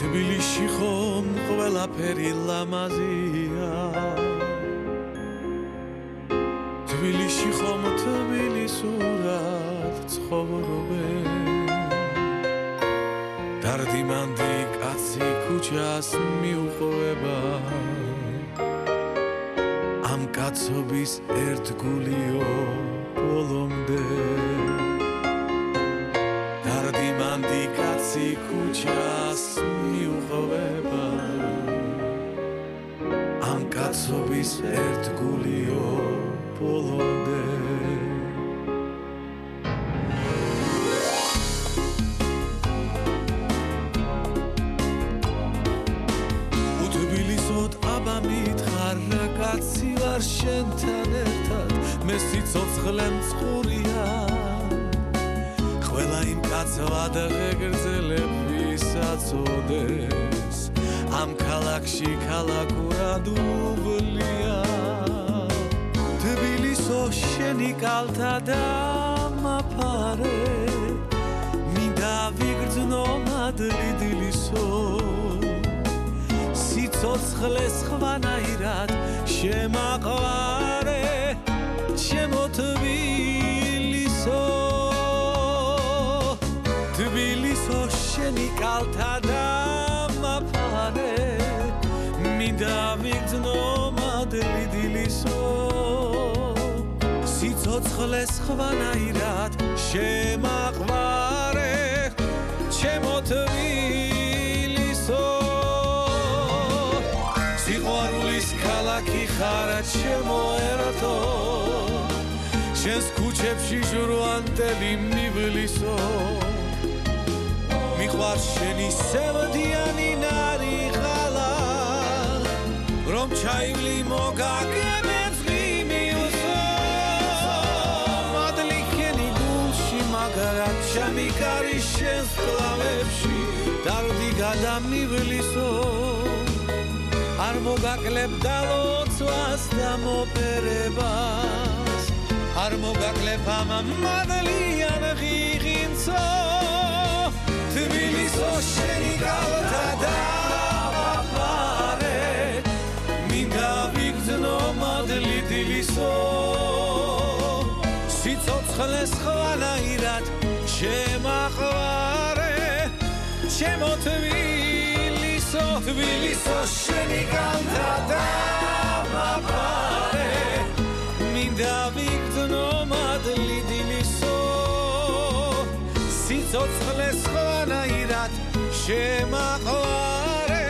თბილისში ხომ ყველაფერი ლამაზია თბილისში ხომ თბილისურად ცხოვრობენ დარდიმანდი კაცი ქუჩას მიუყვება ამ კაცობის ერთგულიო ბოლომდე დარდიმანდი კაცი ქუჩას მიუყვება ამ კაცობის ერთგულიო ბოლომდე უთბილისოდ აბა მითხარ რა კაცი ვარ შენთან ერთად მე სიცოცხლე მწყურია ყველა იმ კაცვად ღეგრძელებ ვისაც ოდეს ამ ქალაქში ქალაქურად უვლია თბილისო შენი კალთა დამაფარე მინდა ვიგრძნო მადლი დილისო სიცოცხლეს ხვანაირად შემაყვარე ჩემო თბილისო თბილისო შენი კალთა დამაფარე მინდა ვიგრძნო მადლი დილისო სიცოცხლეს ხვანაირად შემაყვარე ჩემო თბილისო სიყვარულის ქალაქი ხარ ჩემო ერათო შენს ქუჩებში ჟურვანტელი მივლისო მიყვარს შენი სევდიანი ნარიღალა რომ ჩაივლი მოგაგებებს ღიმილსო მადლი ქენი გულში მაგრად ჩამიკარი შენს კლავებში დარდი გადამივლისო არ მოგაკლებ დალოცვას და მოპერებას არ მოგაკლებ ამ მადლიან ღიღინცო თბილისო შენი კალთა დამაფარე მინდა ვიგრძნო მადლი დილისო სიცოცხლეს ხვანაირად შემაყვარე ჩემო თბილისო თბილისო შენი კალთა დამაფარე მინდა ვიგრძნო მადლი დილისო სიცოცხლეს ხვანაირად შემაყვარე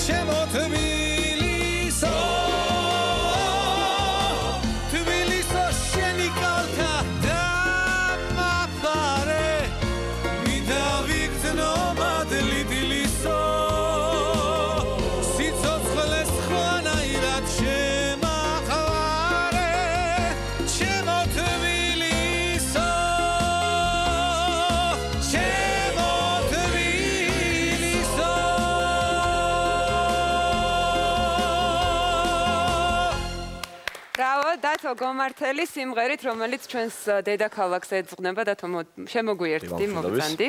ჩემო თბილისო თბილისო შენი კალთა დამაფარე მინდა ვიგრძნო მადლი დილისო სიცოცხლეს ხვანაირად შემაყვარე ჩემო თბილისო დათო გომართელი სიმღერით, რომელიც ჩვენს დედაქალაქს ეძღვნება, დათო შემოგვიერთდი, მოგწანდი.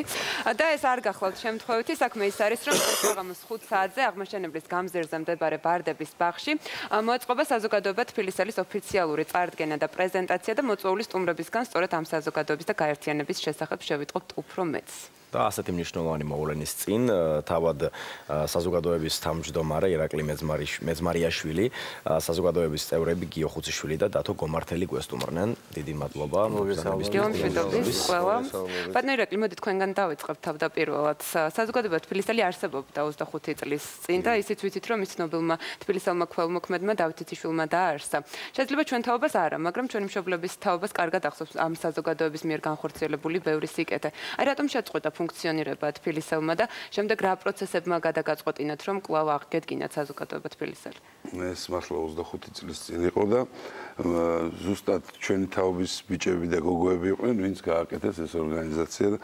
და ეს არ გახლავთ შემთხვევითი, საქმე ის არის, რომ საღამოს 5 საათზე აღმაშენებლის გამზირზე მდებარე ბარდების ბაღში მოეწყობა საზოგადოება თბილისელის ოფიციალური წარდგენა და პრეზენტაცია და მოწვეული სტუმრებისგან სწორედ ამ საზოგადოების და გაერთიანების შესახებ შევიტყობთ უფრო მეც. და ასეთი მნიშვნელოვანი მოვლენის წინ თავად საზოგადოების თავმჯდომარე ირაკლი მეძმარიაშვილი, საზოგადოების წევრები გიო ხუციშვილი და დათო გომართელი გვესტუმრნენ. დიდი მადლობა. ბატონო ირაკლი, მოდი თქვენგან დავიწყებთ თავდაპირველად. საზოგადოება თბილისელი არსებობდა 25 წლის წინ და ისიც ვიცით, რომ ის ცნობილმა თბილისელმა ქველმოქმედმა დავით ციციშვილმა დააარსა. შეიძლება ჩვენ თაობას არა, მაგრამ ჩვენი მშობლების თაობას კარგად ახსოვს ამ საზოგადოების მიერ განხორციელებული ბევრი სიკეთე. აი რატომ შეწყვეტა ფუნქციონირება თბილისელმა და შემდეგ რა პროცესებმა გადაგაწყვეტინათ, რომ კვლავ აღგედგინათ საზოგადოება თბილისელი? ეს მართლა 25 წლის წინ იყო და ზუსტად ჩვენი თაობის ბიჭები და გოგოები იყვნენ, ვინც გააკეთეს ეს ორგანიზაცია და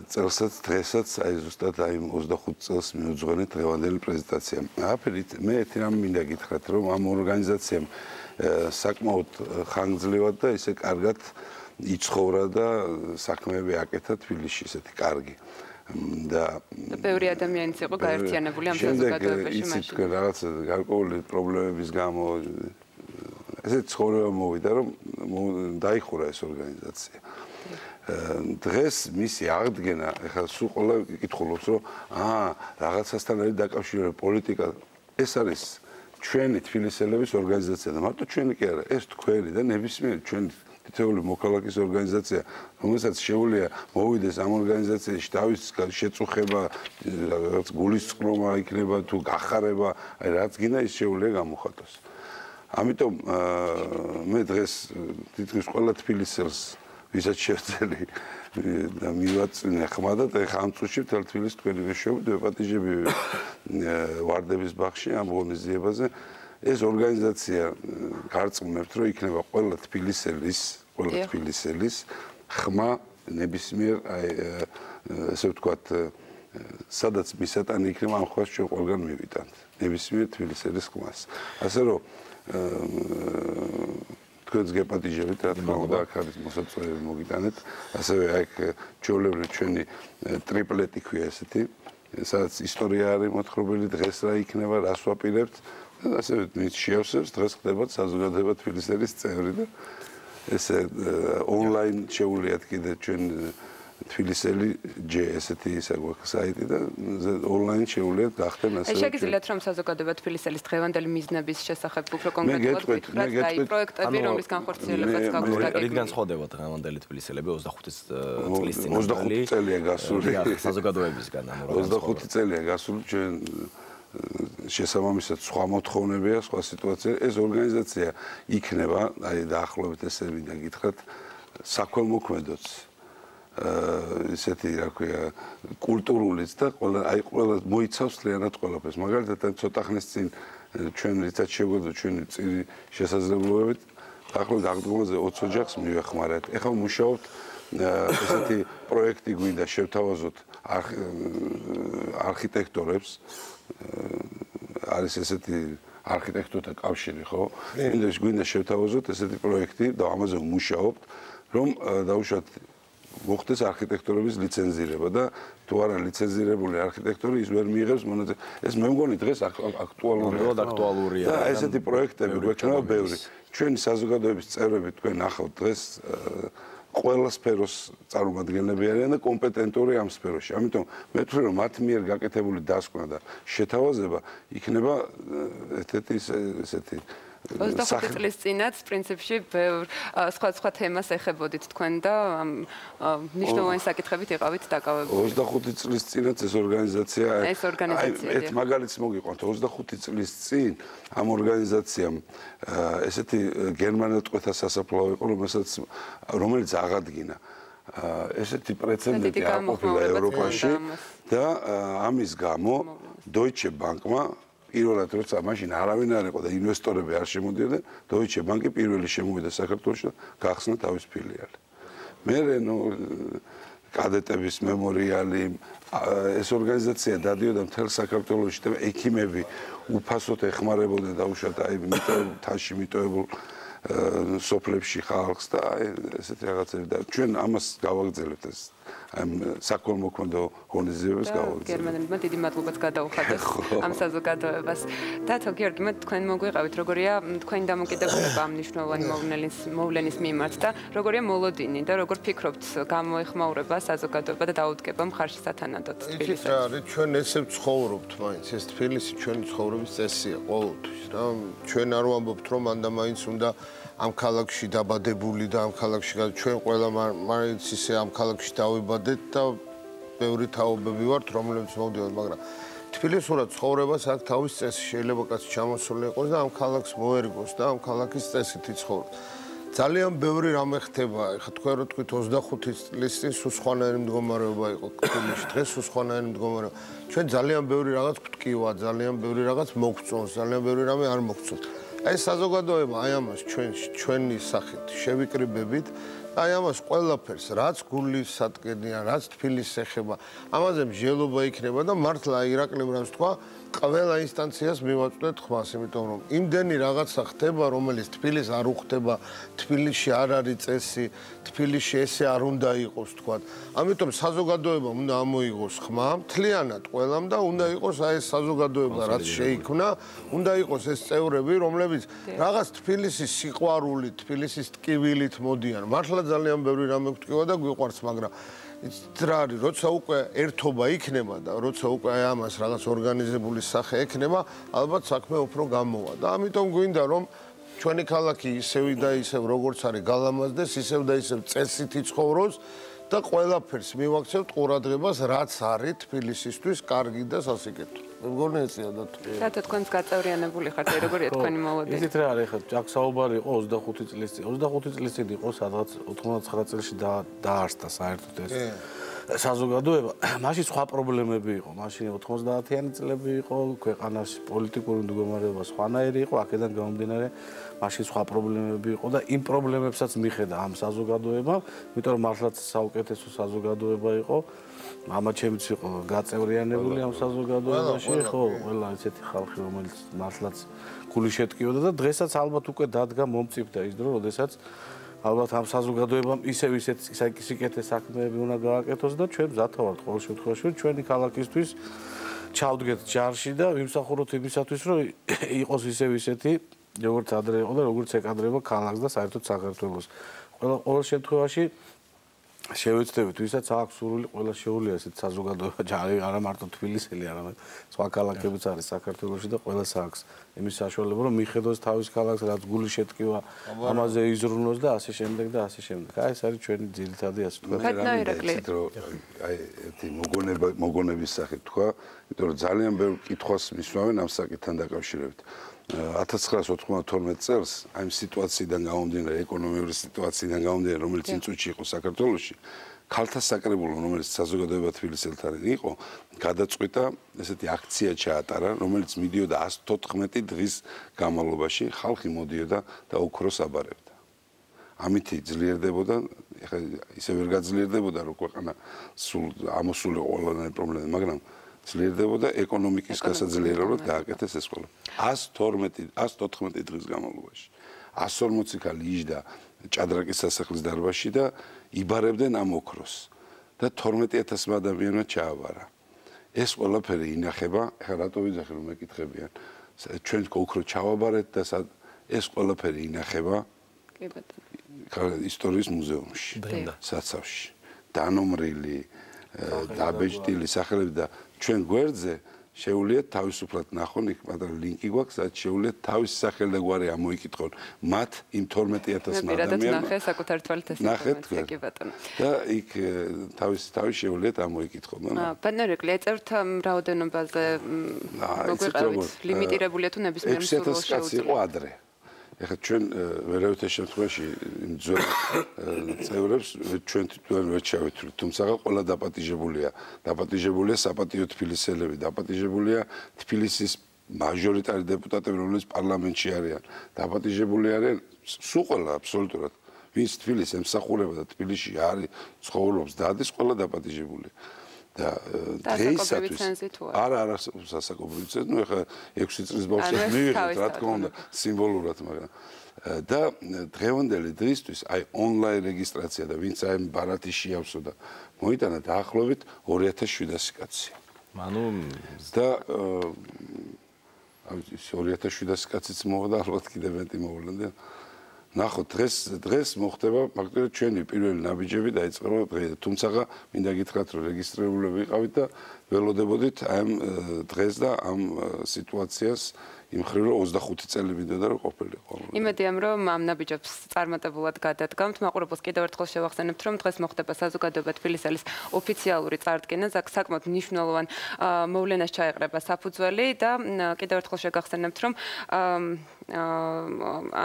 წელსაც დღესაც აი ზუსტად აი 25 წელს მიუძღვენეთ დღევანდელი პრეზენტაცია. აფერით მე ერთი რამ მინდა გითხრათ, რომ ამ ორგანიზაციამ საკმაოდ ხანგრძლივად და ისე კარგად იცხოვრა და საქმეები აკეთა თბილისში ესეთი კარგი. და ბევრი ადამიანიც იყო გაერთიანებული ამ საზოგადოებაში მაშინ. იცით თქვენ რაღაცა გარკვეული პრობლემების გამო ესე ცხოვრება მოვიდა რომ დაიხურა ეს ორგანიზაცია. დღეს მისი აღდგენა ეხლა სულ ყველა კითხულობს რომ რაღაცასთან არის დაკავშირებული პოლიტიკა ეს არის ჩვენი თბილისელების ორგანიზაცია და მარტო ჩვენი კი არა ეს თქვენი და ნებისმიერი ჩვენი თითოეული მოქალაქის ორგანიზაცია რომელსაც შეუძლია მოვიდეს ამ ორგანიზაციაში თავის შეწუხება რაღაც გულისწყრომა იქნება თუ გახარება აი რაც გინდა ის შეუძლია გამოხატოს ამიტომ მე დღეს თითქმის ყველა თბილისელს ვისაც შევწელი და მივაწვინე ხმა და ეხლა ამ წუთში მთელ თბილისს თქვენი მეშვეობით ვეპატიჟები ვარდების ბაღში ამ ღონისძიებაზე ეს ორგანიზაცია გარწმუნებთ რომ იქნება ყველა თბილისელის ხმა ნებისმიერ ესე ვთქვათ სადაც მისატანი იქნება ამ ხმას ჩვენ ყველგან მივიტანთ ნებისმიერ თბილისელის ხმას ასე რომ თქვენს გეპატიჟებით რა თქმა უნდა აქ არის მოსაწვევი მოგიტანეთ ასევე აქ ჩვეულებრივ ჩვენი ტრიპლეტი ქვია ესეთი სადაც ისტორია არის მოთხრობილი დღეს რა იქნება რას ვაპირებთ ასევე მის შეავსებს დღეს ხდება საზოგადოება თბილისელის წევრი და ესე ონლაინ შეუძლიათ კიდე ჩვენ თბილისელი ჯე ესეთი ისა გვაქვს საიტი და ონლაინ შეუძლიათ გახდნენ ასე შეგიძლიათ რომ საზოგადოება თბილისელის დღევანდელი მიზნების შესახებ უფრო კონკრეტულად გითხრათ და აი პროექტები რომლის განხორციელებაც გაგვს დაგეგმილი რით განსხვავდება დღევანდელი თბილისელები 25 წლის წინ 25 წელია გასული საზოგადოებისგან 25 წელია გასული ჩვენ შესაბამისად სხვა მოთხოვნებია სხვა სიტუაცია ეს ორგანიზაცია იქნება აი დაახლოებით ესე მინდა გითხრათ საქველმოქმედოც ისეთი რა ქვია კულტურულიც და ყველა მოიცავს ლიანად ყველაფერს მაგალითად ცოტა ხნის წინ ჩვენ რითაც შეგვეძლო ჩვენი წირი შესაძლებლობებით დაახლოებით აღდგომაზე 20 ოჯახს მივეხმარეთ ეხლა მუშაობთ ესეთი პროექტი გვინდა შევთავაზოთ არქიტექტორებს არის ესეთი არქიტექტორთა კავშირი ხო გვინდა შევთავაზოთ ესეთი პროექტი და ამაზე ვმუშაობთ რომ დაუშვათ მოხდეს არქიტექტორების ლიცენზირება და თუ არა ლიცენზირებული არქიტექტორი ის ვერ მიიღებს ეს მე მგონი დღეს აქტუალურია და ესეთი პროექტები გვექნება ბევრი ჩვენი საზოგადოების წევრები თქვენ ნახავთ დღეს ყველა სფეროს წარმომადგენლები არიან და კომპეტენტური ამ სფეროში. ამიტომ მე ვთვლი რომ მათ მიერ გაკეთებული დასკვნა და შეთავაზება იქნება ერთ-ერთი ესეთი 25 წლის წინაც პრინციპში სხვა თემას ეხებოდით თქვენ და მნიშვნელოვანი საკითხებით იყავით დაკავებული. 25 წლის წინაც ეს ორგანიზაცია ერთ მაგალითს მოგიყვანთ 25 წლის წინ ამ ორგანიზაციამ ესეთი გერმანელწყვეთა სასაფლაო იყო რომელიც აღადგინა ესეთი პრეცედენტი არ ყოფილა ევროპაში და ამის გამო Deutsche Bank-მა პირველად როცა მაშინ არავინ არ იყო და ინვესტორები არ შემოდიოდნენ Deutsche Bank-ი პირველი შემოვიდა საქართველოში და გახსნა თავის ფილიალი. მერე კადეტების მემორიალი ეს ორგანიზაცია დადიოდა მთელ საქართველოში და ექიმები უფასოდ ეხმარებოდნენ დაუშვათ აი თაში მიტოვებულ სოფლებში ხალხს და ესეთი რაღაცები და ჩვენ ამას გავაგრძელებთ ეს ამ საქველმოქმედო ღონისძიებებს გავაგრძელებთ. გერმანელებმა დიდი მადლობაც გადაუხადეს ამ საზოგადოებას. დათო გიორგი, მე თქვენ მოგვიყავით, როგორია თქვენი დამოკიდებულება ამ მნიშვნელოვანი მოვლენის მიმართ და როგორია მოლოდინი და როგორ ფიქრობთ გამოეხმაურება საზოგადოება და დაუდგება მხარში სათანადოდ თბილისში. იცით რა არის, ჩვენ ესე ვცხოვრობთ მაინც, ეს თბილისი ჩვენი ცხოვრების წესია ყოველთვის რა. ჩვენ არ ვამბობთ რომ მანდა მაინც უნდა ამ ქალაქში დაბადებული და ამ ქალაქში ჩვენ ყველა მაინც ისე ამ ქალაქში დავიბადეთ და ბევრი თაობები ვართ რომლებიც მოვდივართ მაგრამ თბილისურად ცხოვრებას აქ თავის წესი შეიძლება კაცი ჩამოსული იყოს და ამ ქალაქს მოერგოს და ამ ქალაქის წესით იცხოვროთ ძალიან ბევრი რამე ხდება ეხლა თქვენ რო თქვით 25 წლის წინ სულ სხვანაირი მდგომარეობა იყო თბილისში დღეს სულ სხვანაირი მდგომარეობა ჩვენ ძალიან ბევრი რაღაც გვტკივა ძალიან ბევრი რაღაც მოგწონს ძალიან ბევრი რამე არ მოგწონს ეს საზოგადოება აი ამას ჩვენი სახით შევიკრიბებით აი ამას ყველაფერს, რაც გულის სატკენია, რაც თბილისს ეხება, ამაზე მსჯელობა იქნება და მართლა ირაკლიმ რამს თქვა, ყველა ინსტანციას მივაწვდეთ ხმას, იმიტომ რომ იმდენი რაღაცა ხდება, რომელიც თბილისს არ უხდება, თბილისში არ არის წესი, თბილისში ესე არ უნდა იყოს, თქვა. ამიტომ საზოგადოებამ უნდა ამოიღოს ხმა, მთლიანად ყველამ და უნდა იყოს აი ეს საზოგადოება, რაც შეიქმნა, უნდა იყოს ეს წევრები, რომლებიც რაღაც თბილისის სიყვარულით, თბილისის ტკივილით მოდიან. მართლა ძალიან ბევრი რამე გვტკივა და გვიყვარს, მაგრამ რა არის, როცა უკვე ერთობა იქნება და როცა უკვე აი ამას რაღაც ორგანიზებული სახე ექნება, ალბათ საქმე უფრო გამოვა. და ამიტომ გვინდა რომ ჩვენი ქალაქი ისევ და ისევ როგორც არის გალამაზდეს, ისევ და ისევ წესით იცხოვროს და ყველაფერს მივაქცევთ ყურადღებას, რაც არის თბილისისთვის კარგი და სასიკეთო. მეგონი ეწია და თუ. რატო თქვენს გაწევრიანებული ხართ, როგორია თქვენი მოლოდინი? ისეთ რა არის, ხა აქ საუბარი იყო 25 წლის წინ. 25 წლის წინ იყო სადღაც 99 წელს დაარსდა საერთოდ ეს საზოგადოება. მაშინ სხვა პრობლემები იყო. მაშინ 90-იანი წლები იყო, ქვეყანაში პოლიტიკური მდგომარეობა სხვანაირი იყო, აქედან გამომდინარე მაშინ სხვა პრობლემები იყო და იმ პრობლემებსაც მიხედა ამ საზოგადოებამ, იმიტომ რომ მართლაც საუკეთესო საზოგადოება იყო. მამა ჩემიც იყო გაწევრიანებული ამ საზოგადოებაში, ხო, ყველა ესეთი ხალხი, რომელიც მართლაც გული შეტკიოდა და დღესაც ალბათ უკვე დადგა მომწიფდა ის დრო, როდესაც ალბათ ამ საზოგადოებამ ისევ ისეთ საკითხი საქმეები უნდა გააკეთოს და ჩვენ მზათა ვართ ყოველ შემთხვევაში ჩვენი ქალაქისთვის ჩავდგეთ ჯარში და ვიმსახუროთ იმისათვის რომ იყოს ისევ ისეთი როგორც ადრე იყო და როგორც ეკადრება ქალაქს და საერთოდ საქართველოს. ყოველ შემთხვევაში შევეცდებით, ვისაც აქვს სურვილი, ყველა შეუძლია ესეთ საზოგადოება ჯარი, არა მარტო თბილისელი, არამედ სხვა ქალაქებიც არის საქართველოში და ყველას აქვს იმის საშუალება, რომ მიხედოს თავის ქალაქს, რაც გული შეტკივა, ამაზე იზრუნოს და ასე შემდეგ და ასე შემდეგ. აი ეს არის ჩვენი ძირითადი ასე თქვა. აი ერთი მოგონების სახით თქვა, იმიტომ რომ ძალიან ბევრ კითხვას მისვამენ ამ საკითხთან დაკავშირებით. 1992 წელს აი ამ სიტუაციიდან გამომდინარე, ეკონომიკური სიტუაციიდან გამომდინარე, რომელიც იმ წუთში იყო საქართველოში, ქალთა საკრებულო, რომელიც საზოგადოება თბილისელთან იყო, გადაწყვიტა ესეთი აქცია ჩაატარა, რომელიც მიდიოდა 114 დღის განმავლობაში, ხალხი მოდიოდა და ოქროს აბარებდა. ამით ძლიერდებოდა, ეხლა ისე ვერ გაძლიერდებოდა, რომ ქვეყანა სულ ამოსული ყველანაირი პრობლემა, მაგრამ ძლიერდებოდა ეკონომიკის გასაძლიერებლად გააკეთეს ეს ყველა. 114 დღის განმავლობაში. 140 ქალი იჯდა ჭადრაკის სასახლის დარბაზში და იბარებდნენ ამ ოქროს და 12000 ადამიანმა ჩააბარა. ეს ყველაფერი ინახება, ეხლა რატო ვიძახი რომ მეკითხებიან, ჩვენ ოქრო ჩავაბარეთ და ეს ყველაფერი ინახება კი ბატონო ისტორიის მუზეუმში, საცავში. დანომრილი, დაბეჭდილი სახელები და ჩვენ გვერდზე შეუძლიათ თავისუფლად ნახონ, იქ მაგრამ ლინკი გვაქვს, სადაც შეუძლიათ თავის სახელი და გვარი ამოიკითხონ მათ იმ 12000 ადამიანმა. ნახე საკუთარ თვალით ეს ინფორმაცია, კი ბატონო. და იქ თავის შეუძლიათ ამოიკითხონ. ბატონო რეკლე, ეწევთ რაოდენობაზე მოგვიყევით, ლიმიტირებულია თუ ნებისმიერ მსურველს შეუძლია. 6000 იყო ადრე. ეხლა ჩვენ ვერავითარ შემთხვევაში იმ ძველ წევრებს ჩვენ თვითონ ვერ ჩავეთვლით, თუმცა ყველა დაპატიჟებულია. დაპატიჟებულია საპატიო თბილისელები, დაპატიჟებულია თბილისის მაჟორიტარი დეპუტატები, რომლებიც პარლამენტში არიან. დაპატიჟებული არიან სულ ყველა აბსოლუტურად. ვინც თბილისს ემსახურება და თბილისში არის, ცხოვრობს, დადის, ყველა დაპატიჟებულია. და დღეისათვის არა სასაკობრივი ცენზურა, ნუ ეხლა 6 წლის ბავშვს მივიღეთ, რა თქმა უნდა, სიმბოლურად, მაგრამ და დღევანდელი დღისთვის აი ონლაინ რეგისტრაცია და ვინც აი ბარათიში ავსო და მოიტანა დაახლოებით 2700 კაცი. ანუ და აი 2700 კაციც მოვა და ალბათ კიდევ მეტი მოვლენდა. ნახოთ დღეს მოხდება ფაქტობრივად ჩვენი პირველი ნაბიჯები დაიწყება დღეს, თუმცა მინდა გითხრათ რომ რეგისტრირებული ვიყავით და ველოდებოდით ამ დღეს და ამ სიტუაციას იმ მხრივ რომ 25 წელი მინდოდა რომ ყოფილიყო. იმედია რომ ამ ნაბიჯებს წარმატებულად გადადგამთ. მაყურებელს კიდევ ერთხელ შევახსენებთ რომ დღეს მოხდება საზოგადოება თბილისელის ოფიციალური წარდგენა, საკმაოდ მნიშვნელოვან მოვლენას ჩაეყრება საფუძველი და კიდევ ერთხელ შეგახსენებთ რომ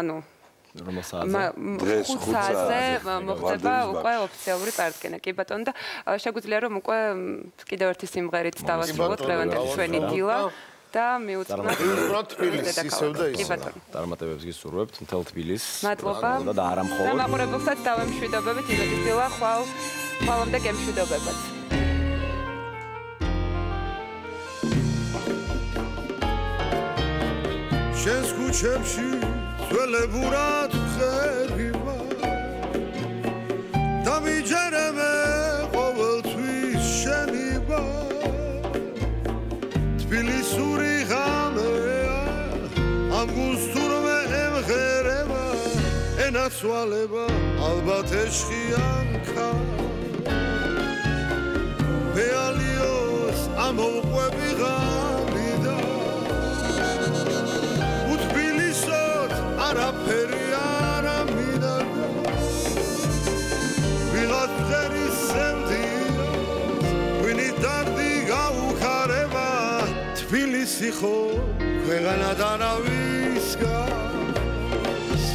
ანუ ხუთაზე მოხდება უკვე ოფიციალური წარდგენა. კი ბატონო და შეგვიძლია რომ უკვე კიდევ ერთი სიმღერით დავასრულოთ ლევანდელი ჩვენი დილა. და მიუძღვნოთ თბილისს ისევ და ისევ. წარმატებებს გისურვებთ მთელ თბილისს. მადლობა. და არა მხოლოდ. და მაყურებელსაც დავემშვიდობებით, იგივე დილა ხვალამდე გემშვიდობებად. შენს ქუჩებში ძველებურად ხერხივა და მიჯერებე ყოველთვის შენივა თბილისური ღამეა ამ გუსტურმე ემღერება ენაცვალება ალბათ ეშხიანქა ბეალიოს ამოვყვები ღამიდა არაფერი არ ამინდა ვიღაც ღერის სევდია ვინი დარდი გაუხარება თბილისი ხო ქვეყანად არავის გავს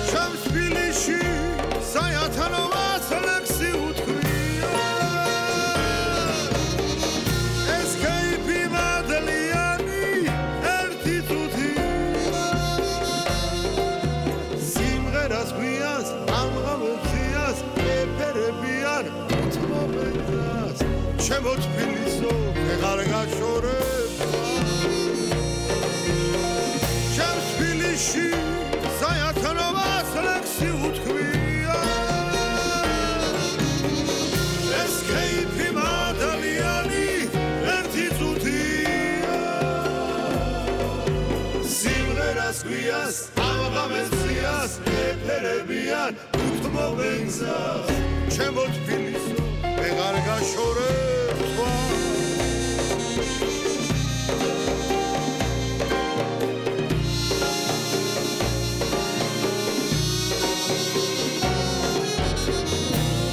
ჩემს თბილისში საათანოვას ლექსი უთქვია ეს კაიფი მადლიანი ერთი წუთი Guias, amgamzias, eperebian, utmomenzas. Chemot piliso, egarga shoreba. Chems pilishi, sayatanovas leksi utkvia. Escape madaliani, erti zutia. Simgeras guias, amgamzias. Eperebian, utmomenzas, chemot piliso, egarga shoreba.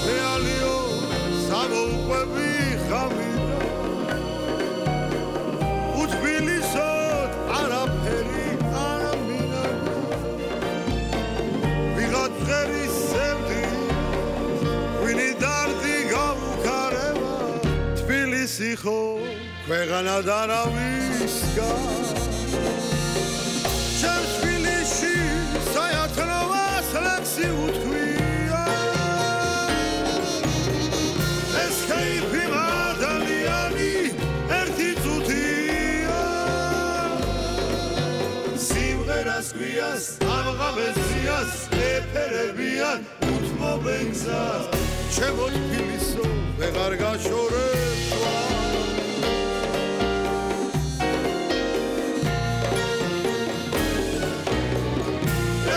Realio, samouqebi khamida, utbilisot araperi aramina. ღერის სევდი ვინი დარდი გაუქარება თბილისი ხო ქვეყანად არავის გავს ჩემს თბილისში საათნოვას ლექსი უთქვია ეს კაიფი მადლიანი ერთი წუთია სიმღერას გვიას ამღამეზიას eperebian utmomenzas chemot piliso vegar gashoreba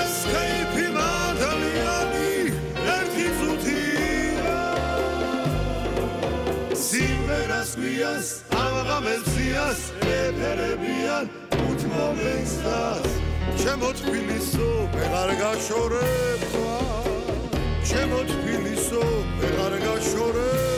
escape madaliani erti zutia simveras guias amgamelzias eperebian utmomenzas Chemot piliso, egarga shoreba. Chemot piliso, egarga shoreba.